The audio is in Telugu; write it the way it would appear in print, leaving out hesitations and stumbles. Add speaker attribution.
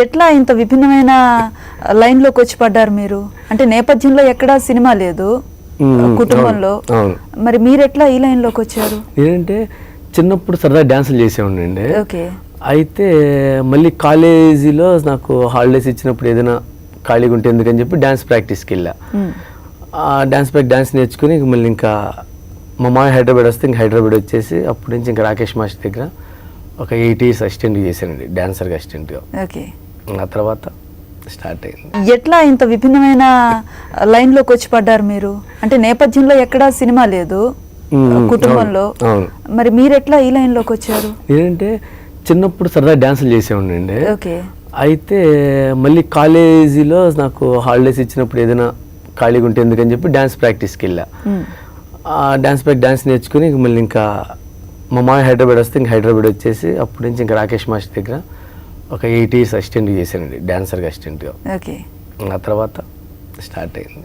Speaker 1: ఎట్లా ఇంత విభిన్నమైన లైన్లోకి వచ్చి పడ్డారు మీరు? అంటే నేపథ్యంలో ఎక్కడా సినిమా లేదు కుటుంబంలో, మరి మీరు ఎట్లా ఈ లైన్లోకి వచ్చారు?
Speaker 2: ఏంటంటే చిన్నప్పుడు సరదా డ్యాన్సులు చేసేవాడినండి.
Speaker 1: ఓకే.
Speaker 2: అయితే మళ్ళీ కాలేజీలో నాకు హాలిడేస్ ఇచ్చినప్పుడు ఏదైనా ఖాళీగా ఉంటే ఎందుకని చెప్పి డ్యాన్స్ ప్రాక్టీస్కి వెళ్ళా. డ్యాన్స్ నేర్చుకుని మళ్ళీ ఇంకా మా మామయ్య హైదరాబాద్ వస్తే ఇంకా హైదరాబాద్ వచ్చేసి అప్పటి నుంచి ఇంకా రాకేష్ మాస్టర్ దగ్గర ఒక 8 years అసిస్టెంట్ చేశానండి, డాన్సర్గా అసిస్టెంట్గా.
Speaker 1: ఓకే.
Speaker 2: ఆ తర్వాత స్టార్ట్ అయింది.
Speaker 1: ఎట్లా ఇంత విభిన్నమైన లైన్లోకి వచ్చి పడ్డారు మీరు? అంటే నేపథ్యంలో ఎక్కడా సినిమా లేదు కుటుంబంలో, మరి మీరు ఎట్లా ఈ లైన్లోకి వచ్చారు?
Speaker 2: ఏంటంటే చిన్నప్పుడు సరదా డ్యాన్సులు చేసేవాడినండి.
Speaker 1: ఓకే.
Speaker 2: అయితే మళ్ళీ కాలేజీలో నాకు హాలిడేస్ ఇచ్చినప్పుడు ఏదైనా ఖాళీగా ఉంటే ఎందుకని చెప్పి డ్యాన్స్ ప్రాక్టీస్కి వెళ్ళా. డ్యాన్స్ నేర్చుకుని మళ్ళీ ఇంకా మా మామయ్య హైదరాబాద్ వస్తే ఇంకా హైదరాబాద్ వచ్చేసి అప్పటి నుంచి ఇంకా రాకేష్ మాస్టర్ దగ్గర ఒక 8 years అసిస్టెంట్ చేశానండి, డాన్సర్గా అసిస్టెంట్గా.
Speaker 1: ఓకే.
Speaker 2: ఆ తర్వాత స్టార్ట్ అయింది.